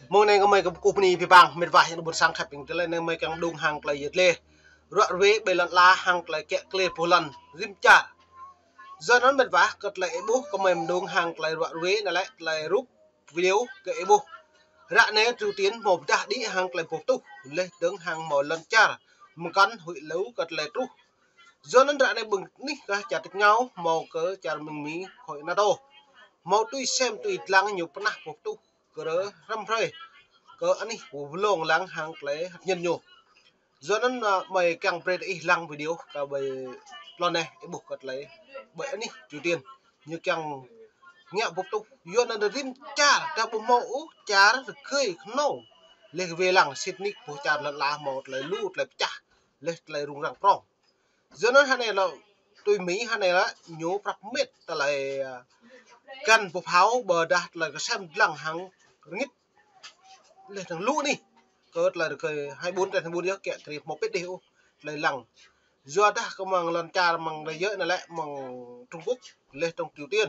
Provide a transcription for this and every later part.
mong này có mấy cái cục này bị băng mệt vải nó bật sang khép bình tới nên mấy cái đông hàng lại giật lê rọi vế bề lợn la hàng lại kẹt lê phù lần rim chả do nó mệt vải cất lại bố có mấy đông hàng lại rọi vế này lại rút video cái bố rạ này Triều Tiên một đã đi hàng lại phục tu lên đứng hàng một lần chả một con hụi lấu cất lại tu do nó rạ này bừng ní cả chặt nhau màu cỡ chả mình mỹ hội NATO mau tôi xem tôi lắng nhiều phần nào phục tu cỡ râm rơi cỡ anh ấy của lồng lắng hàng lấy hạt nhân nhiều do nó mày càng về đây lăng video cả bài lần này cái buộc cất lấy bởi anh ấy Triều Tiên như càng nghe phục tu do nó được rim cha ta bộ mẫu cha rất khơi nâu lên về lăng Sydney của cha là một lấy lút lấy cha lấy rung răng prong do nó này là tôi Mỹ này là nhố bạc mét ta lại căn phục háo bờ đạt là cái xem lăng hàng nghít lên thằng lũ đi cỡ là được 24 trên 24 kẹt thì một biết điều lấy lăng do đã có mang lần cha mang đầy giới này lại mang Trung Quốc lên trong Triều Tiên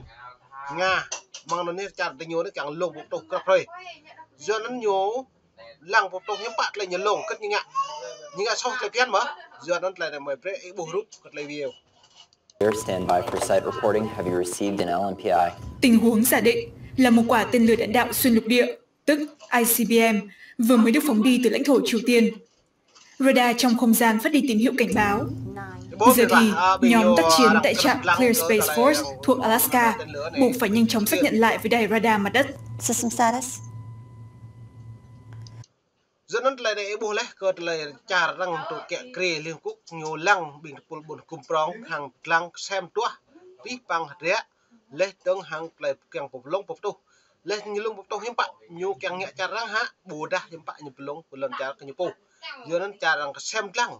Nga mang nó nên cha tình nhố nó chẳng lồng bộ tộc cặp rồi do nó nhố lăng bộ tộc những bạn lại nhận lồng cất như ngạ sau lại pian mà do nó lại là mày phải bổ rút cất lấy video. Standby for site reporting. Have you received an LMPI? Tình huống giả định là một quả tên lửa đạn đạo xuyên lục địa, tức ICBM, vừa mới được phóng đi từ lãnh thổ Triều Tiên. Radar trong không gian phát đi tín hiệu cảnh báo. Giờ thì, nhóm tác chiến tại trạm Clear Space Force thuộc Alaska buộc phải nhanh chóng xác nhận lại với đài radar mặt đất. System status. Dẫn đến lại để bố lấy cơ lại trả răng tổ kẹ kề liên quốc nhiều lăng bình buồn cùng prong hàng lăng xem tua tí bằng rẽ lấy tương hàng lại càng phục lông phục tu lấy như lông phục tu hiếm bạn nhiều càng nhẹ trả răng há bù đa hiếm bạn như lông của lần trả cái như bù giờ nên trả răng xem lăng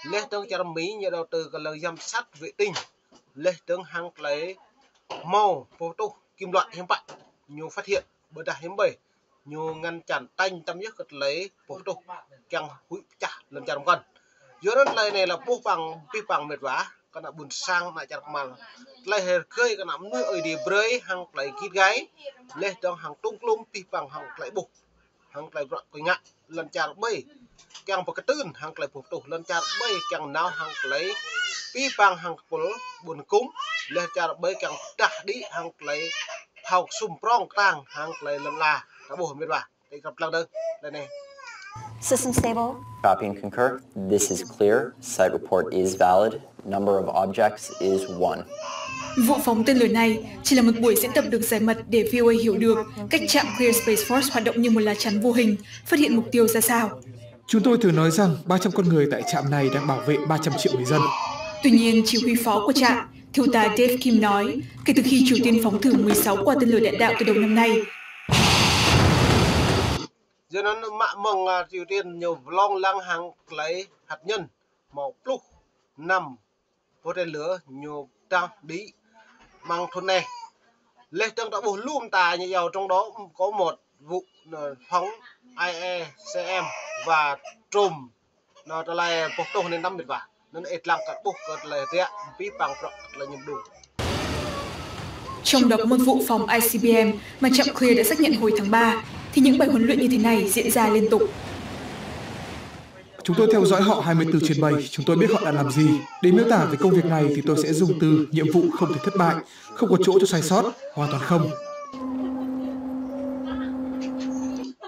lấy tương trả Mỹ như đầu tư cái lời giám sát vệ tinh lấy tương hàng lấy màu phục tu kim loại hiếm bạn nhiều phát hiện bờ đa hiếm bầy nhiều ngăn chặn tanh tâm nhất cất lấy phục tu càng hụi chả lần chả con dưới đó này là bố bằng mệt vả con đã buồn sang lại chặt mà lại hơi khơi con nắm nuôi ở đi bơi hàng lại kít gáy lên trong hàng tung lung pi bằng hàng lại bục hàng lại vợ coi ngạ lần chả bay càng một cái tươn hàng lại phục tu lần chả bay càng nào hàng lấy pi bằng hàng buồn cúng lên chả bay càng đặt đi hàng lấy học sum prong tang hàng lấy lần là đã bổ mệt vả để gặp lần đơn đây này. System stable. Copy and concur. This is clear. Site report is valid. Number of objects is 1. Vụ phóng tên lửa này chỉ là một buổi diễn tập được giải mật để VOA hiểu được cách trạm Clear Space Force hoạt động như một lá chắn vô hình, phát hiện mục tiêu ra sao. Chúng tôi thường nói rằng 300 con người tại trạm này đang bảo vệ 300 triệu người dân. Tuy nhiên, chỉ huy phó của trạm, thiếu tá Dave Kim nói, kể từ khi Triều Tiên phóng thử 16 quả tên lửa đạn đạo từ đầu năm nay, giờ nó mong Triều Tiên nhiều long lăng hàng lấy hạt nhân màu pluk nằm vô tên lửa nhiều trang đi mang thôn này lê tương đã bổ lùm tài như giàu trong đó có một vụ phóng IECM và trùm nó là phục tùng nên năm biệt vả nên ít lăng cả buộc là rẽ bí bằng là nhiệm đủ. Trong đó có một vụ phóng ICBM mà trạm Clear đã xác nhận hồi tháng 3, thì những bài huấn luyện như thế này diễn ra liên tục. Chúng tôi theo dõi họ 24/7, chúng tôi biết họ đã làm gì. Để miêu tả về công việc này thì tôi sẽ dùng từ nhiệm vụ không thể thất bại, không có chỗ cho sai sót, hoàn toàn không.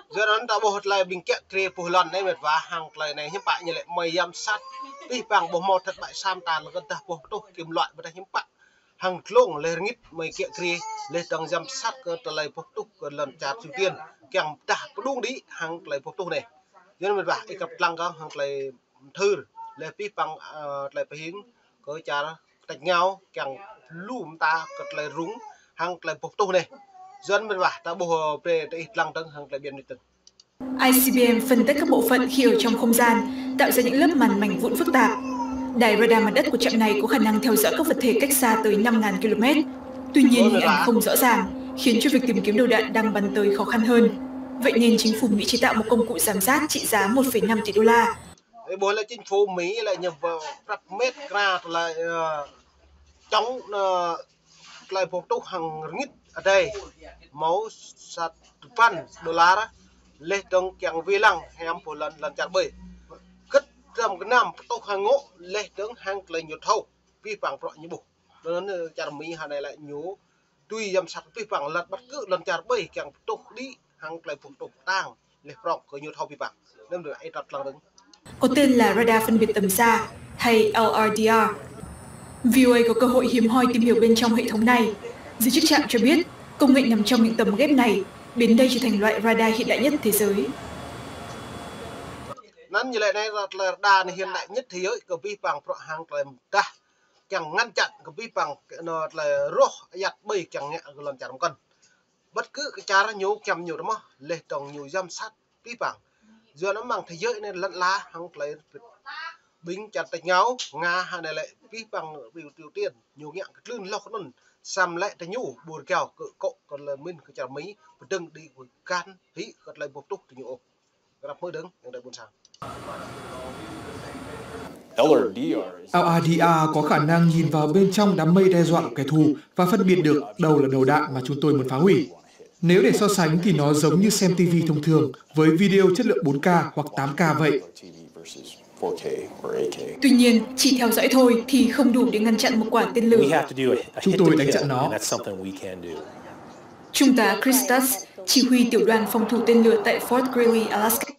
Giờ đó đã bộ lại bình kẹt kề phù lần đây mệt và hàng lời này hiếm bại như lại mây giám sát đi bằng bộ một thất bại sam tàn là gần ta bộ tô kim loại và hiếm bại hàng lông lên nghít mây kẹt kề lên tầng giám sát cơ lại bộ tô lần trả Triều Tiên càng trả có đúng đi hàng lại bộ tô này giờ nó mệt và gặp lăng có hàng lại thư lại pi bằng lại phải hiến có trả tạch nhau càng lùm ta cật lại rúng hàng lại bộ tô này dân bên bả ta bùa về ít lăng tân hàng lại biển đi từng. ICBM phân tích các bộ phận khi ở trong không gian, tạo ra những lớp màn mảnh vụn phức tạp. Đài radar mặt đất của trạm này có khả năng theo dõi các vật thể cách xa tới 5.000 km. Tuy nhiên, hình ảnh không rõ ràng, khiến cho việc tìm kiếm đầu đạn đang bắn tới khó khăn hơn. Vậy nên chính phủ Mỹ chế tạo một công cụ giám sát trị giá 1,5 tỷ đô la. Bố là chính phủ Mỹ lại nhập vào các mét ra lại chống lại phục túc hàng nghít ở đây máu sạt $1 đó lê trong chẳng vi lăng hem phù lần lần chặt bơi cất trong cái nam tốc hàng ngộ lê trong hàng lấy nhiều thâu vi phạm rõ như bục nên chặt mỹ hà này lại nhú tuy dầm sạch vi phạm lần bắt cứ lần chặt bơi chẳng tốc đi hàng lấy phục tốc tang lê rộng có nhiều thâu vi phạm nên được ai đặt lần đứng có tên là radar phân biệt tầm xa hay LRDR. VOA có cơ hội hiếm hoi tìm hiểu bên trong hệ thống này. Giới chức trạm cho biết, công nghệ nằm trong những tấm ghép này, biến đây trở thành loại radar hiện đại nhất thế giới. Nên như này là radar hiện đại nhất thế giới, có vi phạm rõ hàng là ta chẳng ngăn chặn có vi phạm nó là rô giặt bơi chẳng nhẹ lần chặt một cân. Bất cứ cái cha nó nhiều kèm nhiều đúng không? Lệ tổng nhiều giám sát vi phạm. Giờ nó mang thế giới nên lẫn lá hàng lấy binh chặt tay nhau Nga hay này lại vi phạm biểu Triều Tiên nhiều nhẹ cái lươn lọc nó xăm lại tay nhủ buồn kèo cự cộ còn là mình cái chả mấy đừng đi của can hí còn lại một túc thì nhiều gặp mới đứng để buồn sáng. LRDR có khả năng nhìn vào bên trong đám mây đe dọa của kẻ thù và phân biệt được đâu là đầu đạn mà chúng tôi muốn phá hủy. Nếu để so sánh thì nó giống như xem TV thông thường với video chất lượng 4K hoặc 8K vậy. Tuy nhiên, chỉ theo dõi thôi thì không đủ để ngăn chặn một quả tên lửa. Chúng tôi đánh chặn nó. Trung tá Chris Stutz, chỉ huy tiểu đoàn phòng thủ tên lửa tại Fort Greely, Alaska.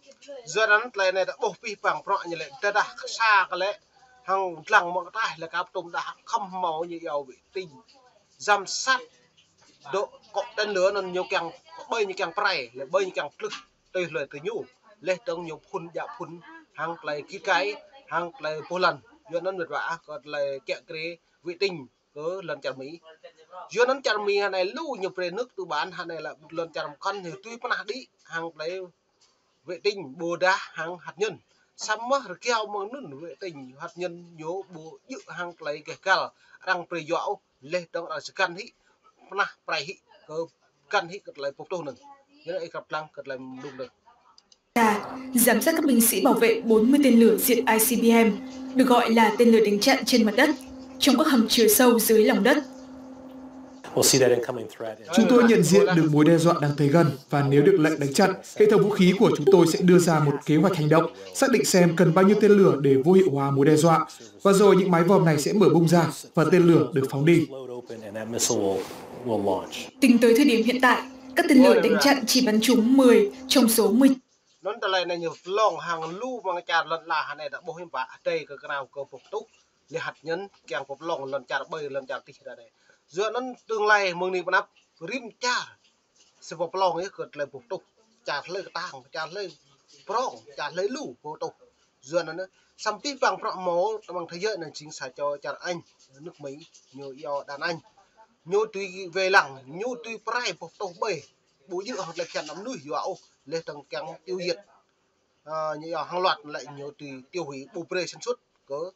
Giờ đó này đã bộc vi phạm rõ như lệ ta đã xa cái lệ hàng lăng mọi cái là các tôm đã không màu như dầu bị tinh giám sát độ cộng tên lửa nó nhiều càng bơi như càng pray là bơi như càng lực từ lời từ nhủ lên trong nhiều phun dạ phun hàng lại cái hàng lại Poland giờ nó được vả còn lại kẹt cái vệ tinh cứ lần chặt Mỹ giờ nó chặt Mỹ này lưu nhiều về nước từ bán hàng này là lần chặt một con thì tuy có đi hàng lại vệ tinh bồ đá hàng hạt nhân sắm mất keo mà nứt vệ tinh hạt nhân nhố bồ dự hàng lấy cái cả đang pre dọa lên trong ở scan hí na pre hí cơ can hí cật lại phục tô nừng nhớ ấy gặp lăng cật lại đụng được giám sát các binh sĩ bảo vệ 40 tên lửa diện ICBM được gọi là tên lửa đánh chặn trên mặt đất trong các hầm chứa sâu dưới lòng đất. Chúng tôi nhận diện được mối đe dọa đang tới gần và nếu được lệnh đánh chặn, hệ thống vũ khí của chúng tôi sẽ đưa ra một kế hoạch hành động, xác định xem cần bao nhiêu tên lửa để vô hiệu hóa mối đe dọa, và rồi những mái vòm này sẽ mở bung ra và tên lửa được phóng đi. Tính tới thời điểm hiện tại, các tên lửa đánh chặn chỉ bắn trúng 10 trong số 10. Nó là này nhiều lòng hàng lưu mà chả lần là này đã bố hiểm vả đây cái nào cơ phục túc để hạt nhân càng phục lòng lần chả bơi lần chả tít ra đây giữa nó tương lai mừng đi bắt rim cha sẽ phục lòng ấy cật lại phục túc chả lấy tang chả lấy prong chả lấy lũ phục túc giữa nó xăm tí bằng prong máu bằng thế giới này chính xác cho chả Anh nước Mỹ nhiều do đàn Anh nhiều tùy về lẳng nhiều tùy prai phục túc bơi bố dự hoặc là chả nắm núi dạo lên tầng càng tiêu diệt như hàng loạt lại nhiều tùy tiêu hủy bù pre sản xuất có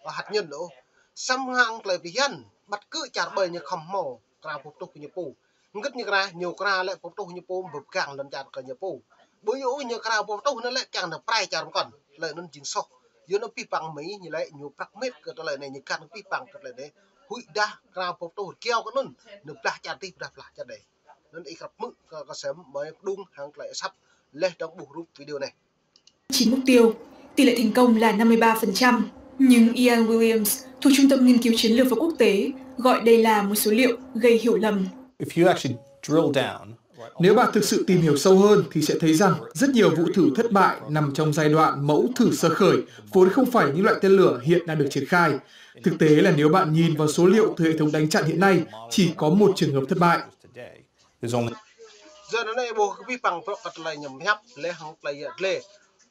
hạt nhân đó xăm hàng lại vì dân bắt cứ chặt bơi như không mồ càng phục túc như pù ngất như ra nhiều ra lại phục túc như pù vực càng lần chặt cả như pù bối rối như ra phục túc nó lại càng được prai chặt còn lại nó chính sâu dưới nó pi bằng mấy như lại nhiều bạc mét cái lại này như càng pi bằng cái lại đấy hủy đa ra phục túc keo cái nun được đa chặt tiếp đa là chặt đấy nên ý gặp mức có sớm mới đúng hàng lại sắp lên trong bộ group video này. 9 mục tiêu, tỷ lệ thành công là 53%, nhưng Ian Williams thuộc Trung tâm Nghiên cứu Chiến lược và Quốc tế gọi đây là một số liệu gây hiểu lầm. Nếu bạn thực sự tìm hiểu sâu hơn thì sẽ thấy rằng rất nhiều vụ thử thất bại nằm trong giai đoạn mẫu thử sơ khởi, vốn không phải những loại tên lửa hiện đang được triển khai. Thực tế là nếu bạn nhìn vào số liệu từ hệ thống đánh chặn hiện nay, chỉ có một trường hợp thất bại. Giờ nó này bố vi bằng vật lại nhầm nhấp lấy hàng lại lệ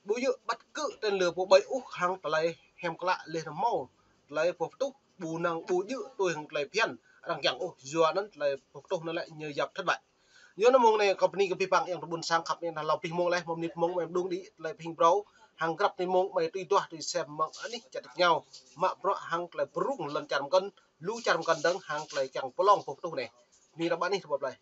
bố dự bắt cứ tên lửa bộ bảy úc hàng lại hem lạ lên màu lại phục túc bù năng bù dự tôi hàng lại phiền rằng chẳng ô giờ nó lại phục túc nó lại nhờ dập thất bại giờ nó mong này company cái vi bằng em buồn sang khắp nên làเราpin mong lại mong nít mong em đúng đi lại pin pro hàng gặp thì mong mày tùy toa tùy xem mà anh ấy chặt nhau mà pro hàng lại rung lần chạm cân lú chạm cân đấng hàng lại chẳng có lòng phục túc này đi là bạn đi thuộc lại